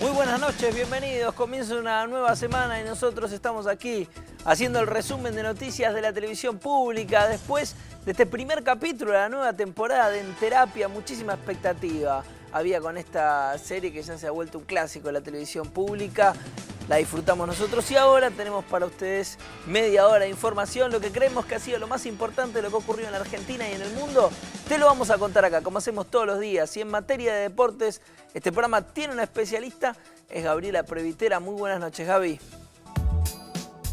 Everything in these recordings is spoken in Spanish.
Muy buenas noches, bienvenidos. Comienza una nueva semana y nosotros estamos aquí haciendo el resumen de noticias de la televisión pública después de este primer capítulo de la nueva temporada de En Terapia. Muchísima expectativa había con esta serie que ya se ha vuelto un clásico de la televisión pública. La disfrutamos nosotros y ahora tenemos para ustedes media hora de información, lo que creemos que ha sido lo más importante de lo que ocurrió en la Argentina y en el mundo. Te lo vamos a contar acá, como hacemos todos los días. Y en materia de deportes, este programa tiene una especialista, es Gabriela Previtera. Muy buenas noches, Gaby.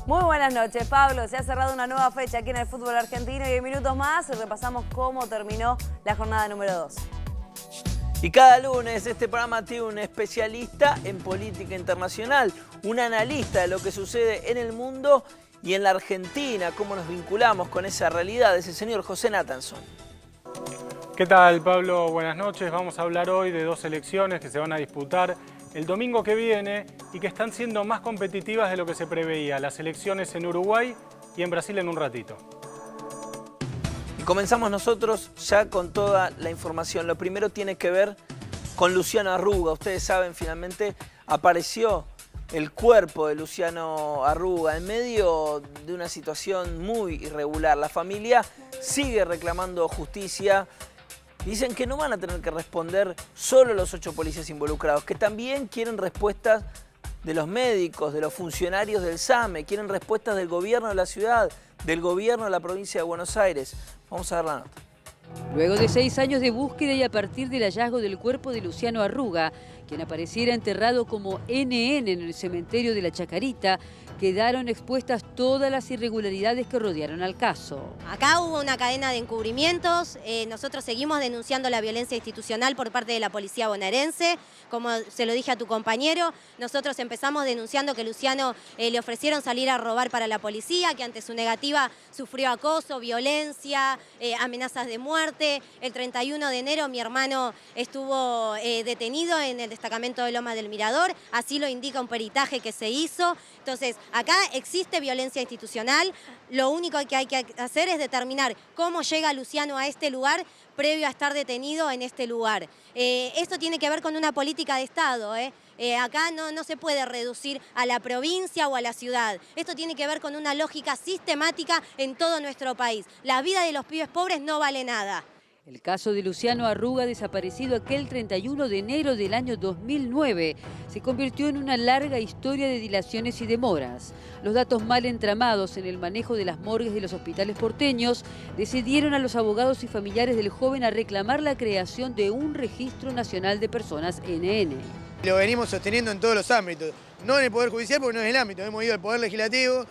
Muy buenas noches, Pablo. Se ha cerrado una nueva fecha aquí en el fútbol argentino y en minutos más repasamos cómo terminó la jornada número 2. Y cada lunes este programa tiene un especialista en política internacional, un analista de lo que sucede en el mundo y en la Argentina, cómo nos vinculamos con esa realidad. Es el señor José Nathanson. ¿Qué tal, Pablo? Buenas noches. Vamos a hablar hoy de dos elecciones que se van a disputar el domingo que viene y que están siendo más competitivas de lo que se preveía. Las elecciones en Uruguay y en Brasil en un ratito. Comenzamos nosotros ya con toda la información. Lo primero tiene que ver con Luciano Arruga. Ustedes saben, finalmente apareció el cuerpo de Luciano Arruga en medio de una situación muy irregular. La familia sigue reclamando justicia. Dicen que no van a tener que responder solo los 8 policías involucrados, que también quieren respuestas de los médicos, de los funcionarios del SAME, quieren respuestas del gobierno de la ciudad, del gobierno de la provincia de Buenos Aires. Vamos a ver la nota. Luego de 6 años de búsqueda y a partir del hallazgo del cuerpo de Luciano Arruga, quien apareciera enterrado como NN en el cementerio de la Chacarita, quedaron expuestas todas las irregularidades que rodearon al caso. Acá hubo una cadena de encubrimientos, nosotros seguimos denunciando la violencia institucional por parte de la policía bonaerense, como se lo dije a tu compañero, nosotros empezamos denunciando que Luciano le ofrecieron salir a robar para la policía, que ante su negativa sufrió acoso, violencia, amenazas de muerte. El 31 de enero mi hermano estuvo detenido en el destacamento de Loma del Mirador, así lo indica un peritaje que se hizo. Entonces, acá existe violencia institucional, lo único que hay que hacer es determinar cómo llega Luciano a este lugar previo a estar detenido en este lugar. Esto tiene que ver con una política de Estado, acá no se puede reducir a la provincia o a la ciudad. Esto tiene que ver con una lógica sistemática en todo nuestro país. La vida de los pibes pobres no vale nada. El caso de Luciano Arruga, desaparecido aquel 31 de enero del año 2009, se convirtió en una larga historia de dilaciones y demoras. Los datos mal entramados en el manejo de las morgues de los hospitales porteños decidieron a los abogados y familiares del joven a reclamar la creación de un registro nacional de personas NN. Lo venimos sosteniendo en todos los ámbitos, no en el Poder Judicial porque no es el ámbito, hemos ido al Poder Legislativo.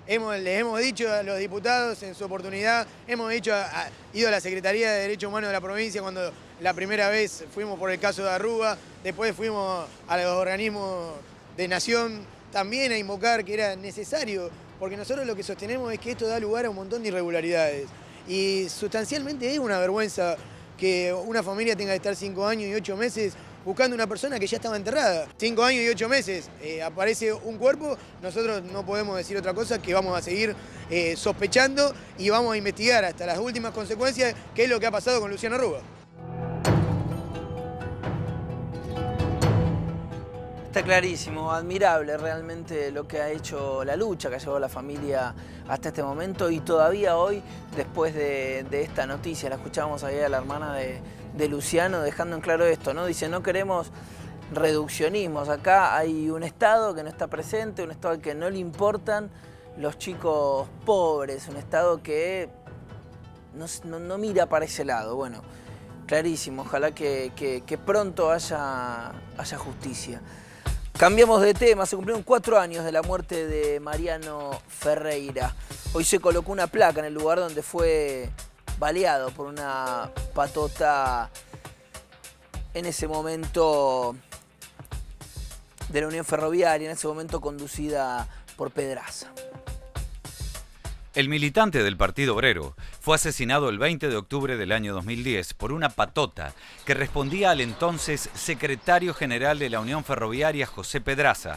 Les hemos dicho a los diputados en su oportunidad, hemos ido a la Secretaría de Derechos Humanos de la provincia cuando la primera vez fuimos por el caso de Arruga, después fuimos a los organismos de Nación también a invocar que era necesario, porque nosotros lo que sostenemos es que esto da lugar a un montón de irregularidades. Y sustancialmente es una vergüenza que una familia tenga que estar 5 años y 8 meses buscando una persona que ya estaba enterrada. 5 años y 8 meses, aparece un cuerpo, nosotros no podemos decir otra cosa que vamos a seguir sospechando y vamos a investigar hasta las últimas consecuencias qué es lo que ha pasado con Luciano Arruga. Está clarísimo, admirable realmente lo que ha hecho la lucha que ha llevado la familia hasta este momento y todavía hoy, después de esta noticia, la escuchábamos ahí a la hermana de Luciano dejando en claro esto, ¿no? Dice, no queremos reduccionismos, acá hay un Estado que no está presente, un Estado al que no le importan los chicos pobres, un Estado que no mira para ese lado. Bueno, clarísimo, ojalá que pronto haya justicia. Cambiamos de tema, se cumplieron 4 años de la muerte de Mariano Ferreira. Hoy se colocó una placa en el lugar donde fue baleado por una patota en ese momento de la Unión Ferroviaria, en ese momento conducida por Pedraza. El militante del Partido Obrero fue asesinado el 20 de octubre del año 2010 por una patota que respondía al entonces secretario general de la Unión Ferroviaria, José Pedraza,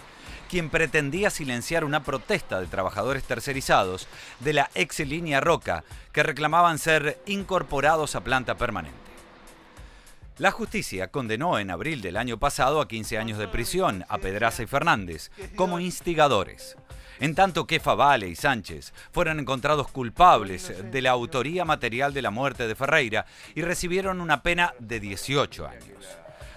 quien pretendía silenciar una protesta de trabajadores tercerizados de la ex línea Roca que reclamaban ser incorporados a planta permanente. La justicia condenó en abril del año pasado a 15 años de prisión a Pedraza y Fernández como instigadores, en tanto que Favale y Sánchez fueron encontrados culpables de la autoría material de la muerte de Ferreira y recibieron una pena de 18 años.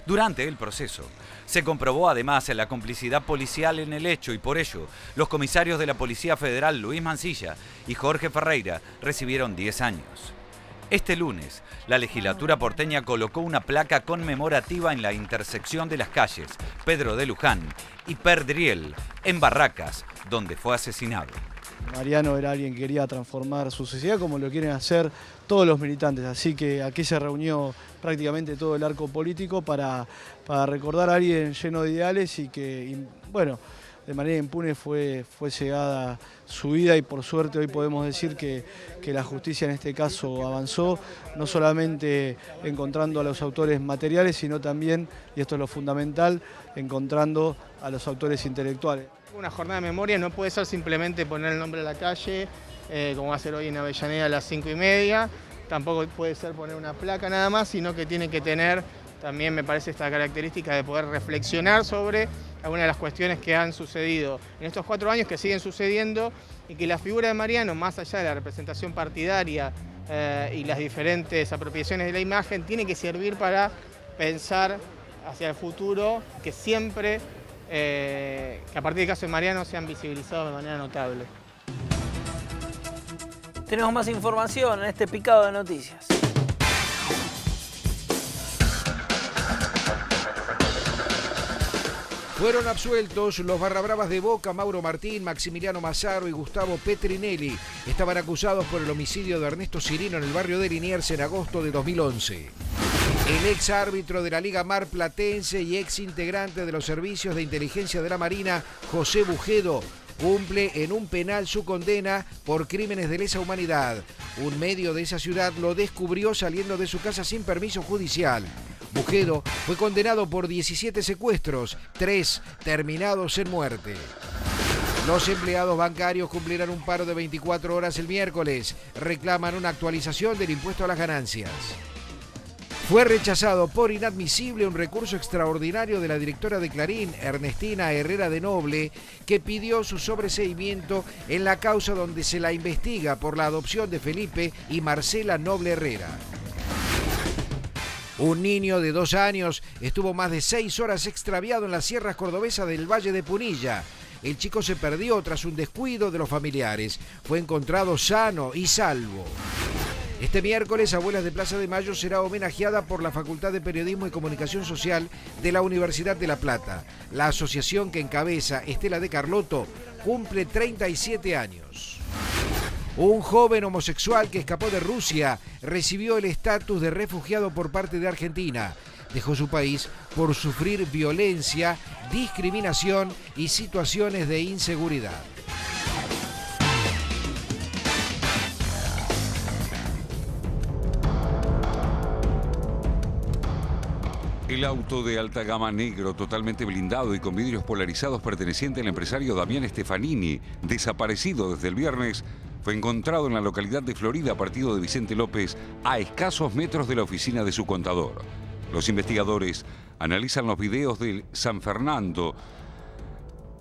Durante el proceso, se comprobó además la complicidad policial en el hecho y por ello, los comisarios de la Policía Federal Luis Mancilla y Jorge Ferreira recibieron 10 años. Este lunes, la legislatura porteña colocó una placa conmemorativa en la intersección de las calles Pedro de Luján y Perdriel, en Barracas, donde fue asesinado. Mariano era alguien que quería transformar su sociedad como lo quieren hacer todos los militantes, así que aquí se reunió prácticamente todo el arco político para recordar a alguien lleno de ideales y que, bueno, de manera impune fue llegada su vida y por suerte hoy podemos decir que la justicia en este caso avanzó, no solamente encontrando a los autores materiales, sino también, y esto es lo fundamental, encontrando a los autores intelectuales. Una jornada de memoria no puede ser simplemente poner el nombre a la calle, como va a ser hoy en Avellaneda a las 5:30, tampoco puede ser poner una placa nada más, sino que tiene que tener también, me parece, esta característica de poder reflexionar sobre algunas de las cuestiones que han sucedido en estos 4 años, que siguen sucediendo, y que la figura de Mariano, más allá de la representación partidaria y las diferentes apropiaciones de la imagen, tiene que servir para pensar hacia el futuro, que siempre, que a partir del caso de Mariano, se han visibilizado de manera notable. Tenemos más información en este picado de noticias. Fueron absueltos los barrabravas de Boca, Mauro Martín, Maximiliano Mazzaro y Gustavo Petrinelli. Estaban acusados por el homicidio de Ernesto Cirino en el barrio de Liniers en agosto de 2011. El ex árbitro de la Liga Marplatense y ex integrante de los servicios de inteligencia de la Marina, José Bujedo, cumple en un penal su condena por crímenes de lesa humanidad. Un medio de esa ciudad lo descubrió saliendo de su casa sin permiso judicial. Bujedo fue condenado por 17 secuestros, 3 terminados en muerte. Los empleados bancarios cumplirán un paro de 24 horas el miércoles. Reclaman una actualización del impuesto a las ganancias. Fue rechazado por inadmisible un recurso extraordinario de la directora de Clarín, Ernestina Herrera de Noble, que pidió su sobreseimiento en la causa donde se la investiga por la adopción de Felipe y Marcela Noble Herrera. Un niño de 2 años estuvo más de 6 horas extraviado en las sierras cordobesas del Valle de Punilla. El chico se perdió tras un descuido de los familiares. Fue encontrado sano y salvo. Este miércoles, Abuelas de Plaza de Mayo será homenajeada por la Facultad de Periodismo y Comunicación Social de la Universidad de La Plata. La asociación que encabeza Estela de Carlotto cumple 37 años. Un joven homosexual que escapó de Rusia recibió el estatus de refugiado por parte de Argentina. Dejó su país por sufrir violencia, discriminación y situaciones de inseguridad. El auto de alta gama negro, totalmente blindado y con vidrios polarizados perteneciente al empresario Damián Stefanini, desaparecido desde el viernes, fue encontrado en la localidad de Florida, partido de Vicente López, a escasos metros de la oficina de su contador. Los investigadores analizan los videos de San Fernando,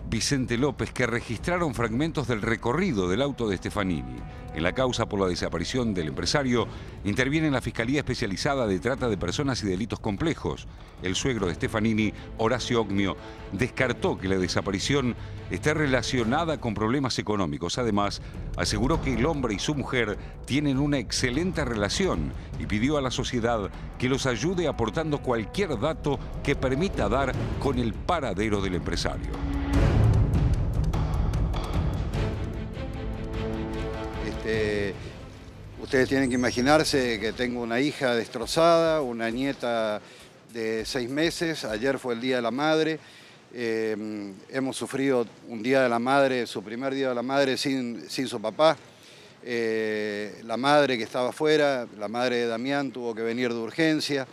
Vicente López, que registraron fragmentos del recorrido del auto de Stefanini. En la causa por la desaparición del empresario interviene la Fiscalía Especializada de Trata de Personas y Delitos Complejos. El suegro de Stefanini, Horacio Ogmio, descartó que la desaparición esté relacionada con problemas económicos. Además, aseguró que el hombre y su mujer tienen una excelente relación y pidió a la sociedad que los ayude aportando cualquier dato que permita dar con el paradero del empresario. Ustedes tienen que imaginarse que tengo una hija destrozada, una nieta de 6 meses, ayer fue el Día de la Madre, hemos sufrido un Día de la Madre, su primer Día de la Madre sin su papá, la madre que estaba afuera, la madre de Damián tuvo que venir de urgencia,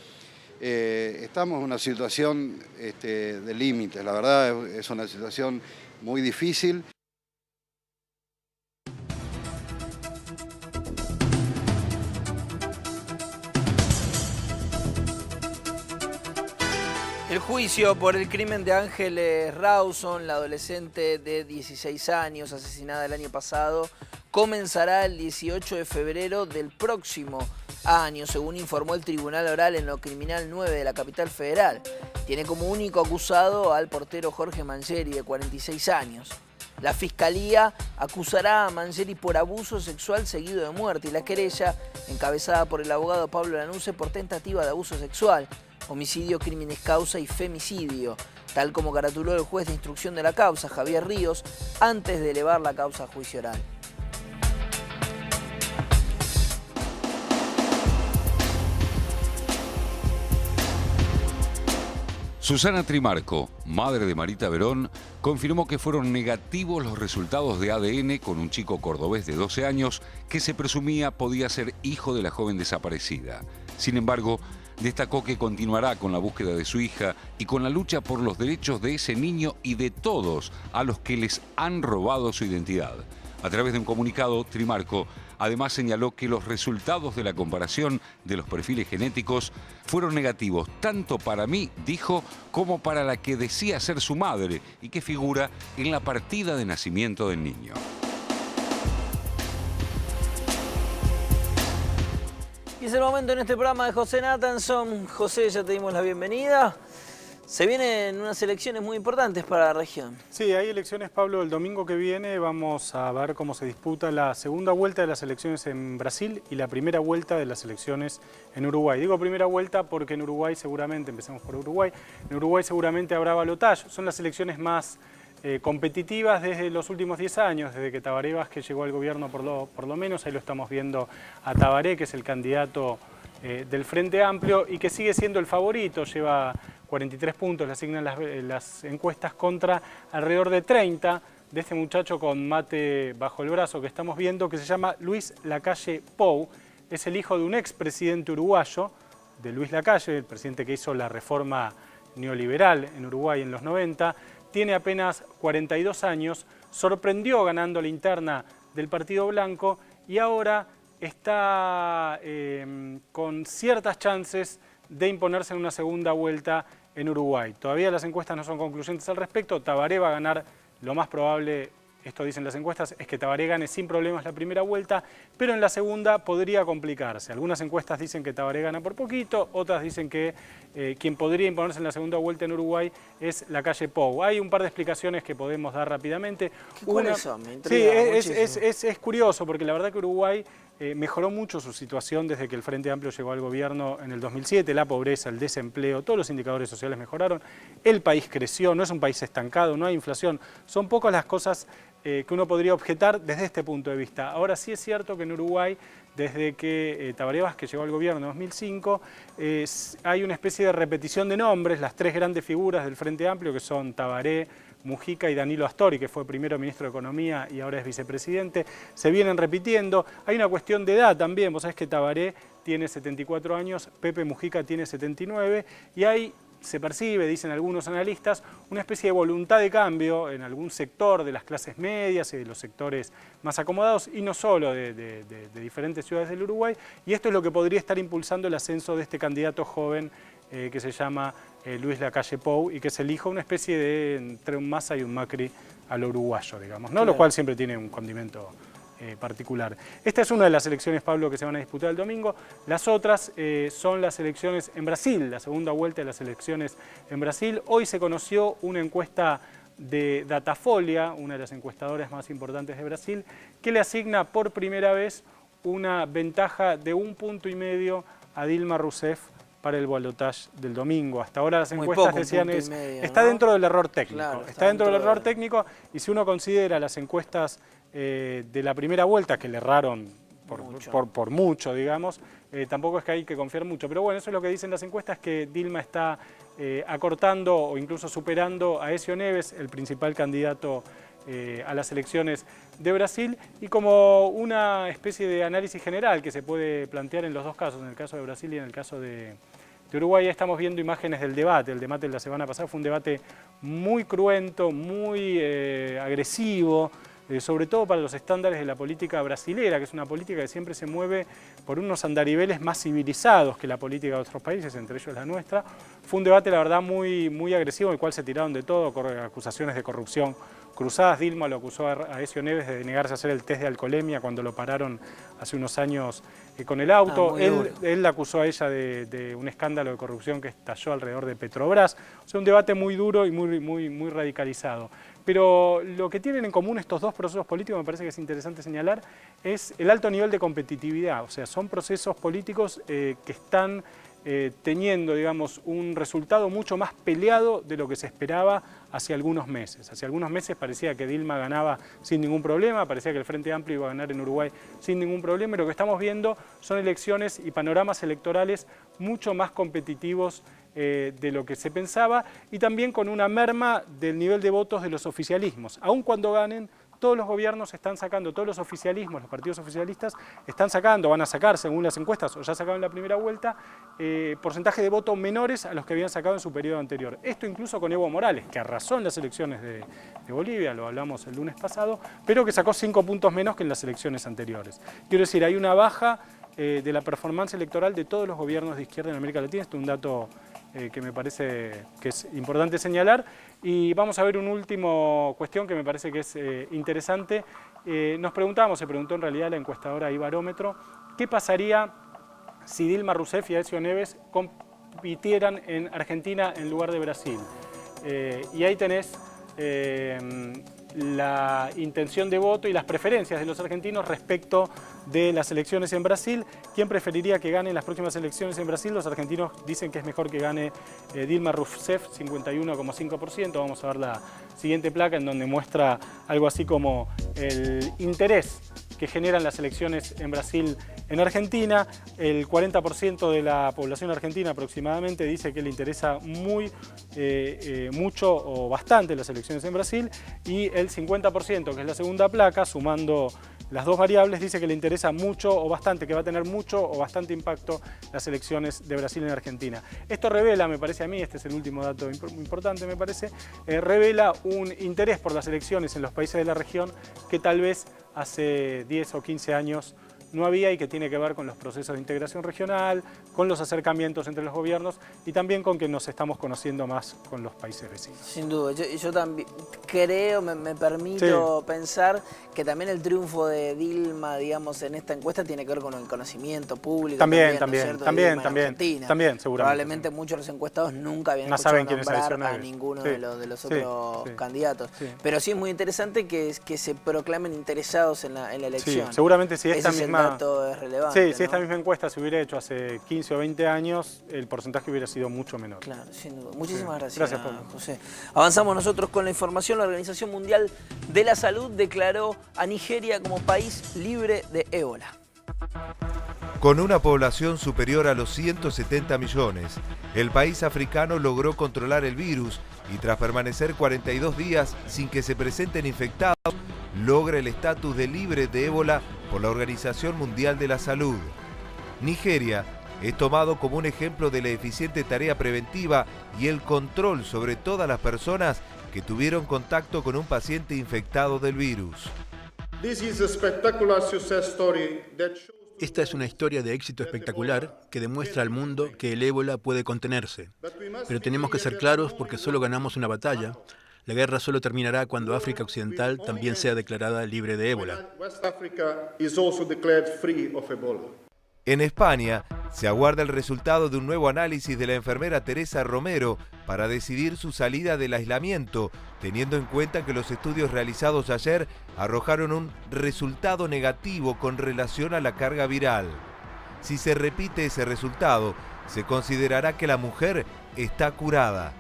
estamos en una situación de límites, la verdad es una situación muy difícil. El juicio por el crimen de Ángeles Rawson, la adolescente de 16 años asesinada el año pasado, comenzará el 18 de febrero del próximo año, según informó el Tribunal Oral en lo Criminal 9 de la capital federal. Tiene como único acusado al portero Jorge Mangieri, de 46 años. La Fiscalía acusará a Mangieri por abuso sexual seguido de muerte y la querella, encabezada por el abogado Pablo Lanuse, por tentativa de abuso sexual, homicidio, crímenes causa y femicidio, tal como caratuló el juez de instrucción de la causa, Javier Ríos, antes de elevar la causa a juicio oral. Susana Trimarco, madre de Marita Verón, confirmó que fueron negativos los resultados de ADN con un chico cordobés de 12 años que se presumía podía ser hijo de la joven desaparecida. Sin embargo, destacó que continuará con la búsqueda de su hija y con la lucha por los derechos de ese niño y de todos a los que les han robado su identidad. A través de un comunicado, Trimarco además señaló que los resultados de la comparación de los perfiles genéticos fueron negativos tanto para mí, dijo, como para la que decía ser su madre y que figura en la partida de nacimiento del niño. Y es el momento en este programa de José Nathanson. José, ya te dimos la bienvenida. Se vienen unas elecciones muy importantes para la región. Sí, hay elecciones, Pablo. El domingo que viene vamos a ver cómo se disputa la segunda vuelta de las elecciones en Brasil y la primera vuelta de las elecciones en Uruguay. Digo primera vuelta porque en Uruguay seguramente, empecemos por Uruguay, en Uruguay seguramente habrá balotaje. Son las elecciones más competitivas desde los últimos 10 años, desde que Tabaré Vázquez llegó al gobierno por lo menos. Ahí lo estamos viendo a Tabaré, que es el candidato del Frente Amplio y que sigue siendo el favorito, lleva 43 puntos, le asignan las encuestas contra alrededor de 30 de este muchacho con mate bajo el brazo que estamos viendo, que se llama Luis Lacalle Pou. Es el hijo de un expresidente uruguayo, de Luis Lacalle, el presidente que hizo la reforma neoliberal en Uruguay en los 90. Tiene apenas 42 años, sorprendió ganando la interna del Partido Blanco y ahora está con ciertas chances de imponerse en una segunda vuelta en Uruguay. Todavía las encuestas no son concluyentes al respecto. Tabaré va a ganar, lo más probable, esto dicen las encuestas, es que Tabaré gane sin problemas la primera vuelta, pero en la segunda podría complicarse. Algunas encuestas dicen que Tabaré gana por poquito, otras dicen que quien podría imponerse en la segunda vuelta en Uruguay es Lacalle Pou. Hay un par de explicaciones que podemos dar rápidamente. ¿Cuáles son? Me Sí, intriga es curioso porque la verdad que Uruguay mejoró mucho su situación desde que el Frente Amplio llegó al gobierno en el 2007, la pobreza, el desempleo, todos los indicadores sociales mejoraron, el país creció, no es un país estancado, no hay inflación, son pocas las cosas que uno podría objetar desde este punto de vista. Ahora sí es cierto que en Uruguay, desde que Tabaré Vázquez llegó al gobierno en 2005, hay una especie de repetición de nombres, las tres grandes figuras del Frente Amplio, que son Tabaré, Mujica y Danilo Astori, que fue primero ministro de Economía y ahora es vicepresidente, se vienen repitiendo. Hay una cuestión de edad también, vos sabés que Tabaré tiene 74 años, Pepe Mujica tiene 79 y hay, se percibe, dicen algunos analistas, una especie de voluntad de cambio en algún sector de las clases medias y de los sectores más acomodados y no solo de diferentes ciudades del Uruguay, y esto es lo que podría estar impulsando el ascenso de este candidato joven que se llama Luis Lacalle Pou y que es el hijo, una especie de entre un Massa y un Macri a lo uruguayo, digamos, ¿no? Claro. Lo cual siempre tiene un condimento particular. Esta es una de las elecciones, Pablo, que se van a disputar el domingo. Las otras son las elecciones en Brasil, la segunda vuelta de las elecciones en Brasil. Hoy se conoció una encuesta de Datafolha, una de las encuestadoras más importantes de Brasil, que le asigna por primera vez una ventaja de 1,5 puntos a Dilma Rousseff para el balotaje del domingo. Hasta ahora las encuestas decían está dentro del error técnico. Claro, está dentro del error técnico y si uno considera las encuestas de la primera vuelta, que le erraron por mucho, digamos, tampoco es que hay que confiar mucho. Pero bueno, eso es lo que dicen las encuestas, que Dilma está acortando o incluso superando a Aécio Neves, el principal candidato a las elecciones de Brasil, y como una especie de análisis general que se puede plantear en los dos casos, en el caso de Brasil y en el caso de Uruguay. Ya estamos viendo imágenes del debate. El debate de la semana pasada fue un debate muy cruento, muy agresivo, sobre todo para los estándares de la política brasilera, que es una política que siempre se mueve por unos andariveles más civilizados que la política de otros países, entre ellos la nuestra. Fue un debate, la verdad, muy agresivo, en el cual se tiraron de todo, acusaciones de corrupción cruzadas. Dilma lo acusó a Ezio Neves de negarse a hacer el test de alcoholemia cuando lo pararon hace unos años con el auto. Él la acusó a ella de un escándalo de corrupción que estalló alrededor de Petrobras. O sea, un debate muy duro y muy radicalizado. Pero lo que tienen en común estos dos procesos políticos, me parece que es interesante señalar, es el alto nivel de competitividad. O sea, son procesos políticos que están teniendo, digamos, un resultado mucho más peleado de lo que se esperaba hace algunos meses. Hace algunos meses parecía que Dilma ganaba sin ningún problema, parecía que el Frente Amplio iba a ganar en Uruguay sin ningún problema, y lo que estamos viendo son elecciones y panoramas electorales mucho más competitivos de lo que se pensaba, y también con una merma del nivel de votos de los oficialismos. Aun cuando ganen, todos los gobiernos están sacando, todos los oficialismos, los partidos oficialistas están sacando, van a sacar según las encuestas, o ya sacaron en la primera vuelta, porcentaje de votos menores a los que habían sacado en su periodo anterior. Esto incluso con Evo Morales, que arrasó en las elecciones de Bolivia, lo hablamos el lunes pasado, pero que sacó 5 puntos menos que en las elecciones anteriores. Quiero decir, hay una baja de la performance electoral de todos los gobiernos de izquierda en América Latina. Esto es un dato que me parece que es importante señalar. Y vamos a ver una última cuestión que me parece que es interesante. Se preguntó en realidad la encuestadora Ibarómetro, ¿qué pasaría si Dilma Rousseff y Aécio Neves compitieran en Argentina en lugar de Brasil? Y ahí tenés la intención de voto y las preferencias de los argentinos respecto de las elecciones en Brasil. ¿Quién preferiría que gane las próximas elecciones en Brasil? Los argentinos dicen que es mejor que gane Dilma Rousseff, 51,5%. Vamos a ver la siguiente placa, en donde muestra algo así como el interés que generan las elecciones en Brasil en Argentina. El 40% de la población argentina aproximadamente dice que le interesa mucho o bastante las elecciones en Brasil, y el 50%, que es la segunda placa, sumando las dos variables, dice que le interesa mucho o bastante, que va a tener mucho o bastante impacto las elecciones de Brasil en Argentina. Esto revela, me parece a mí, este es el último dato importante, me parece, revela un interés por las elecciones en los países de la región que tal vez hace 10 o 15 años no había, y que tiene que ver con los procesos de integración regional, con los acercamientos entre los gobiernos y también con que nos estamos conociendo más con los países vecinos. Sin duda, yo también creo, me permito pensar que también el triunfo de Dilma, digamos, en esta encuesta tiene que ver con el conocimiento público. También, seguramente. Probablemente muchos de los encuestados nunca habían escuchado nombrar a ninguno de los otros candidatos. Pero sí es muy interesante que se proclamen interesados en la elección. Sí, seguramente si esta misma dato es relevante, si esta misma encuesta se hubiera hecho hace 15 o 20 años, el porcentaje hubiera sido mucho menor. Claro, sin duda. Muchísimas gracias. Gracias, Pablo. José. Avanzamos nosotros con la información. La Organización Mundial de la Salud declaró a Nigeria como país libre de ébola. Con una población superior a los 170 millones, el país africano logró controlar el virus y tras permanecer 42 días sin que se presenten infectados, logra el estatus de libre de ébola por la Organización Mundial de la Salud. Nigeria es tomado como un ejemplo de la eficiente tarea preventiva y el control sobre todas las personas que tuvieron contacto con un paciente infectado del virus. Esta es una historia de éxito espectacular que demuestra al mundo que el ébola puede contenerse. Pero tenemos que ser claros porque solo ganamos una batalla. La guerra solo terminará cuando África Occidental también sea declarada libre de ébola. En España, se aguarda el resultado de un nuevo análisis de la enfermera Teresa Romero para decidir su salida del aislamiento, teniendo en cuenta que los estudios realizados ayer arrojaron un resultado negativo con relación a la carga viral. Si se repite ese resultado, se considerará que la mujer está curada.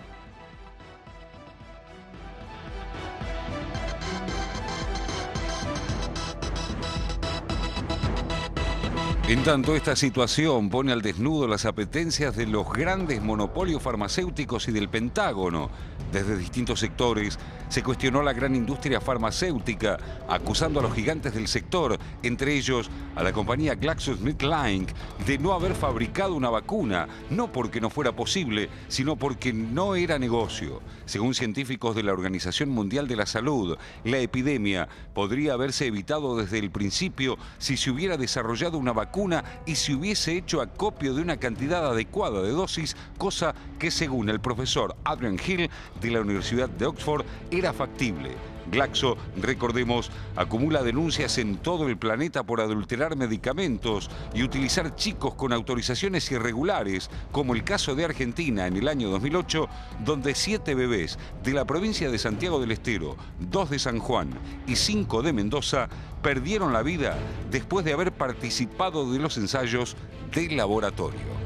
En tanto, esta situación pone al desnudo las apetencias de los grandes monopolios farmacéuticos y del Pentágono. Desde distintos sectores se cuestionó la gran industria farmacéutica, acusando a los gigantes del sector, entre ellos a la compañía GlaxoSmithKline, de no haber fabricado una vacuna, no porque no fuera posible, sino porque no era negocio. Según científicos de la Organización Mundial de la Salud, la epidemia podría haberse evitado desde el principio si se hubiera desarrollado una vacuna y se hubiese hecho acopio de una cantidad adecuada de dosis, cosa que según el profesor Adrian Hill de la Universidad de Oxford era factible. Glaxo, recordemos, acumula denuncias en todo el planeta por adulterar medicamentos y utilizar chicos con autorizaciones irregulares, como el caso de Argentina en el año 2008, donde 7 bebés de la provincia de Santiago del Estero, 2 de San Juan y 5 de Mendoza perdieron la vida después de haber participado de los ensayos del laboratorio.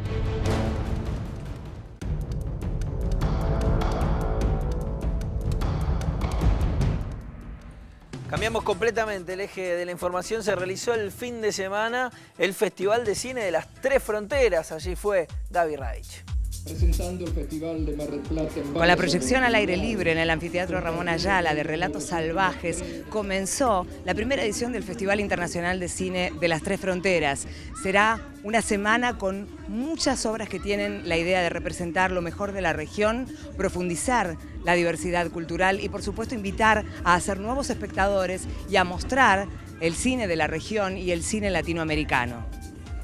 Cambiamos completamente el eje de la información. Se realizó el fin de semana el Festival de Cine de las Tres Fronteras. Allí fue Gaby Radich. Presentando el Festival de Mar del Plata. Con la proyección al aire libre en el Anfiteatro Ramón Ayala de Relatos Salvajes, comenzó la primera edición del Festival Internacional de Cine de las Tres Fronteras. Será una semana con muchas obras que tienen la idea de representar lo mejor de la región, profundizar la diversidad cultural y, por supuesto, invitar a hacer nuevos espectadores y a mostrar el cine de la región y el cine latinoamericano.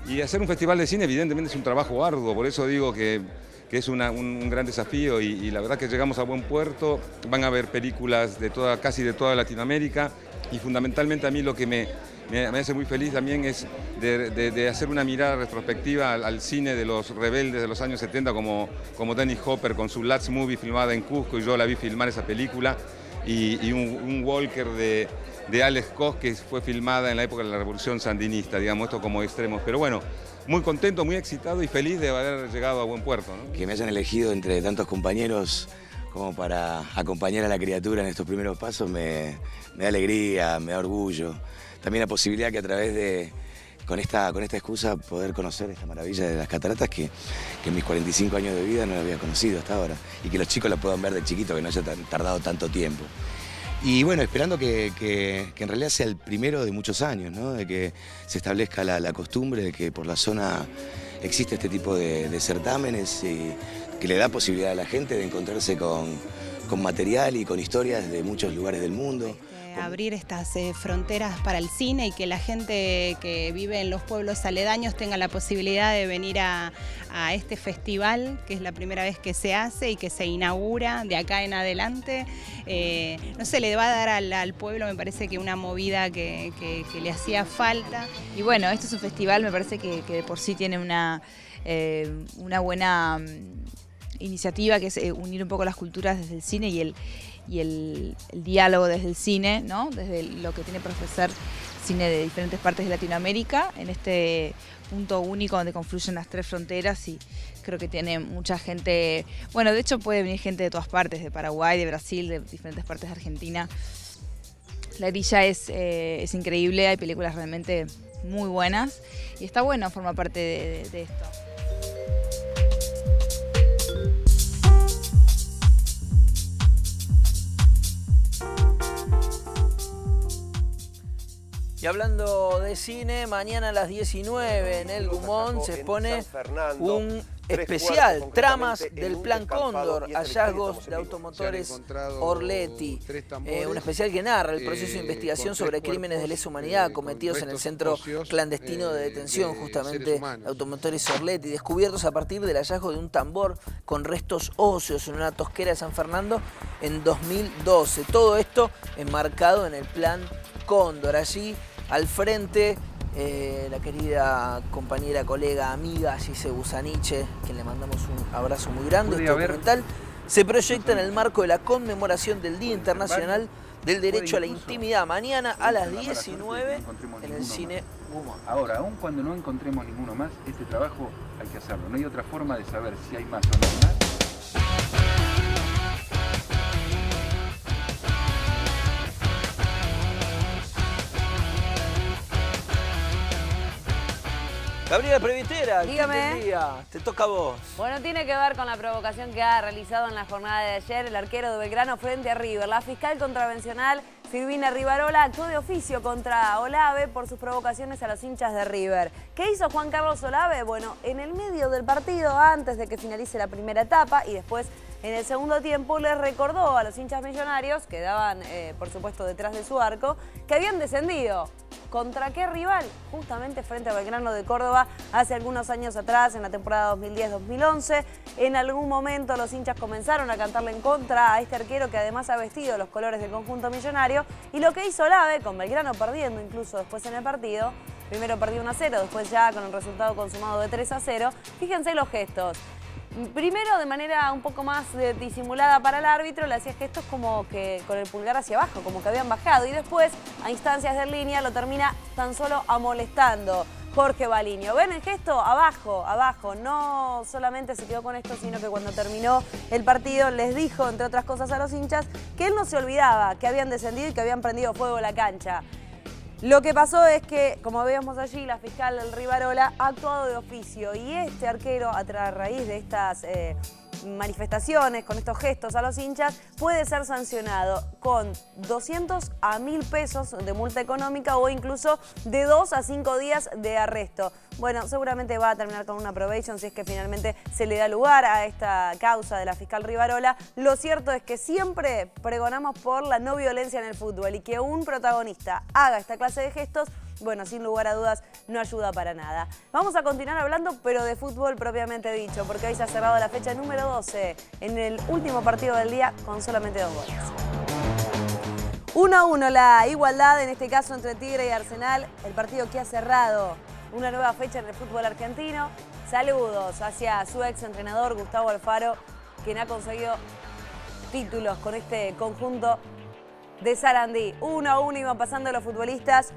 Y hacer un festival de cine evidentemente es un trabajo arduo, por eso digo que es un gran desafío y la verdad que llegamos a buen puerto. Van a haber películas de casi de toda Latinoamérica y fundamentalmente a mí lo que me hace muy feliz también es de hacer una mirada retrospectiva al cine de los rebeldes de los años 70 como Dennis Hopper con su Last Movie filmada en Cusco, y yo la vi filmar esa película, y un Walker de Alex Cos que fue filmada en la época de la Revolución Sandinista, digamos, esto como extremos. Pero bueno, muy contento, muy excitado y feliz de haber llegado a buen puerto, ¿no? Que me hayan elegido entre tantos compañeros como para acompañar a la criatura en estos primeros pasos me da alegría, me da orgullo. También la posibilidad que a través de, con esta excusa, poder conocer esta maravilla de las cataratas que en mis 45 años de vida no la había conocido hasta ahora. Y que los chicos la puedan ver de chiquito, que no haya tardado tanto tiempo. Y bueno, esperando que en realidad sea el primero de muchos años, ¿no? De que se establezca la costumbre de que por la zona existe este tipo de certámenes y que le da posibilidad a la gente de encontrarse con material y con historias de muchos lugares del mundo. Abrir estas fronteras para el cine y que la gente que vive en los pueblos aledaños tenga la posibilidad de venir a este festival, que es la primera vez que se hace y que se inaugura de acá en adelante. No sé, le va a dar al pueblo, me parece que una movida que le hacía falta. Y bueno, esto es un festival, me parece que de por sí tiene una buena iniciativa, que es unir un poco las culturas desde el cine y el diálogo desde el cine, ¿no? Desde lo que tiene para ofrecer cine de diferentes partes de Latinoamérica, en este punto único donde confluyen las tres fronteras, y creo que tiene mucha gente. Bueno, de hecho puede venir gente de todas partes, de Paraguay, de Brasil, de diferentes partes de Argentina. La grilla es increíble, hay películas realmente muy buenas y está bueno formar parte de esto. Y hablando de cine, mañana a las 19 en el Gumón se expone un especial, Tramas del Plan Cóndor, hallazgos de automotores Orletti. Un especial que narra el proceso de investigación sobre crímenes de lesa humanidad cometidos en el centro clandestino de detención, justamente de automotores Orletti, descubiertos a partir del hallazgo de un tambor con restos óseos en una tosquera de San Fernando en 2012. Todo esto enmarcado en el Plan Cóndor. Allí al frente la querida compañera, colega, amiga Gise Busaniche, quien le mandamos un abrazo muy grande. Este documental se proyecta en el marco de la conmemoración del Día Internacional del Derecho a la Intimidad, mañana a las 19 en el Cine Gumón. Ahora, aun cuando no encontremos ninguno más, este trabajo hay que hacerlo. No hay otra forma de saber si hay más o no hay más. Gabriela Previtera, dígame. Te toca a vos. Bueno, tiene que ver con la provocación que ha realizado en la jornada de ayer el arquero de Belgrano frente a River. La fiscal contravencional Silvina Rivarola actuó de oficio contra Olave por sus provocaciones a los hinchas de River. ¿Qué hizo Juan Carlos Olave? Bueno, en el medio del partido, antes de que finalice la primera etapa y después en el segundo tiempo, les recordó a los hinchas millonarios, que daban, por supuesto, detrás de su arco, que habían descendido. ¿Contra qué rival? Justamente frente a Belgrano de Córdoba hace algunos años atrás, en la temporada 2010-2011. En algún momento los hinchas comenzaron a cantarle en contra a este arquero que además ha vestido los colores del conjunto millonario. Y lo que hizo Olave, con Belgrano perdiendo incluso después en el partido, primero perdió 1-0, después ya con el resultado consumado de 3-0, fíjense los gestos. Primero, de manera un poco más disimulada para el árbitro, le hacía gestos como que con el pulgar hacia abajo, como que habían bajado. Y después, a instancias de línea, lo termina tan solo amolestando Jorge Baliño. ¿Ven el gesto? Abajo, abajo. No solamente se quedó con esto, sino que cuando terminó el partido les dijo, entre otras cosas, a los hinchas que él no se olvidaba que habían descendido y que habían prendido fuego la cancha. Lo que pasó es que, como veíamos allí, la fiscal Rivarola ha actuado de oficio y este arquero, a raíz de estas manifestaciones, con estos gestos a los hinchas, puede ser sancionado con 200 a 1000 pesos de multa económica o incluso de 2 a 5 días de arresto. Bueno, seguramente va a terminar con una probation si es que finalmente se le da lugar a esta causa de la fiscal Rivarola. Lo cierto es que siempre pregonamos por la no violencia en el fútbol y que un protagonista haga esta clase de gestos, bueno, sin lugar a dudas, no ayuda para nada. Vamos a continuar hablando, pero de fútbol propiamente dicho, porque hoy se ha cerrado la fecha número 12 en el último partido del día con solamente 2 goles. 1-1 la igualdad, en este caso entre Tigre y Arsenal, el partido que ha cerrado una nueva fecha en el fútbol argentino. Saludos hacia su ex entrenador Gustavo Alfaro, quien ha conseguido títulos con este conjunto de Sarandí. 1-1 iban pasando los futbolistas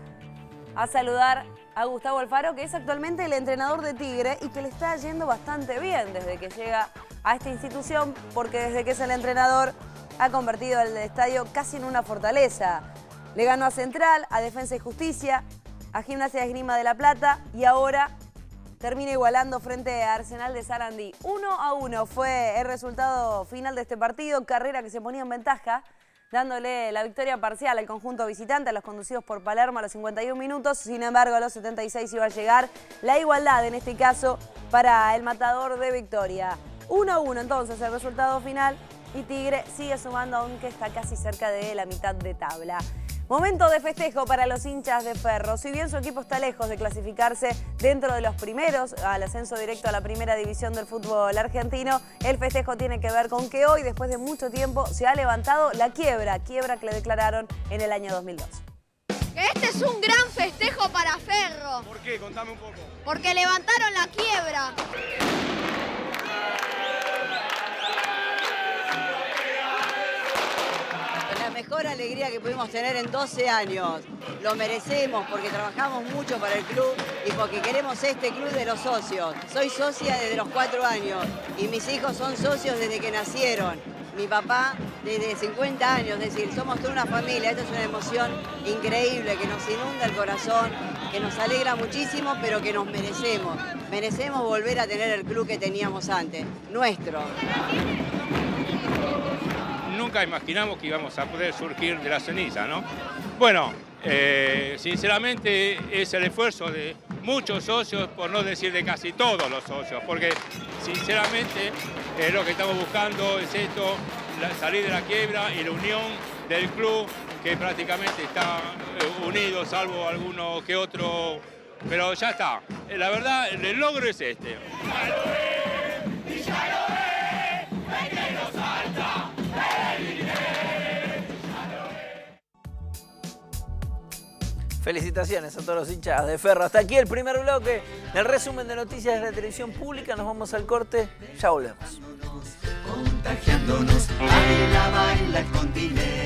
a saludar a Gustavo Alfaro, que es actualmente el entrenador de Tigre y que le está yendo bastante bien desde que llega a esta institución, porque desde que es el entrenador ha convertido el estadio casi en una fortaleza. Le ganó a Central, a Defensa y Justicia, a Gimnasia de Esgrima de La Plata y ahora termina igualando frente a Arsenal de Sarandí. 1-1 fue el resultado final de este partido, Carrera que se ponía en ventaja, dándole la victoria parcial al conjunto visitante, a los conducidos por Palermo a los 51 minutos. Sin embargo, a los 76 iba a llegar la igualdad, en este caso, para el matador de Victoria. 1-1 entonces el resultado final y Tigre sigue sumando, aunque está casi cerca de la mitad de tabla. Momento de festejo para los hinchas de Ferro. Si bien su equipo está lejos de clasificarse dentro de los primeros al ascenso directo a la primera división del fútbol argentino, el festejo tiene que ver con que hoy, después de mucho tiempo, se ha levantado la quiebra que le declararon en el año 2002. Este es un gran festejo para Ferro. ¿Por qué? Contame un poco. Porque levantaron la quiebra. La mejor alegría que pudimos tener en 12 años. Lo merecemos porque trabajamos mucho para el club y porque queremos este club de los socios. Soy socia desde los 4 años y mis hijos son socios desde que nacieron. Mi papá desde 50 años, es decir, somos toda una familia. Esto es una emoción increíble que nos inunda el corazón, que nos alegra muchísimo, pero que nos merecemos. Merecemos volver a tener el club que teníamos antes, nuestro. Nunca imaginamos que íbamos a poder surgir de la ceniza, ¿no? Bueno, sinceramente es el esfuerzo de muchos socios, por no decir de casi todos los socios, porque sinceramente lo que estamos buscando es esto, salir de la quiebra y la unión del club, que prácticamente está unido, salvo alguno que otro, pero ya está. La verdad, el logro es este. Felicitaciones a todos los hinchas de Ferro. Hasta aquí el primer bloque del resumen de noticias de la televisión pública. Nos vamos al corte, ya volvemos. Contagiándonos, baila, baila el continente.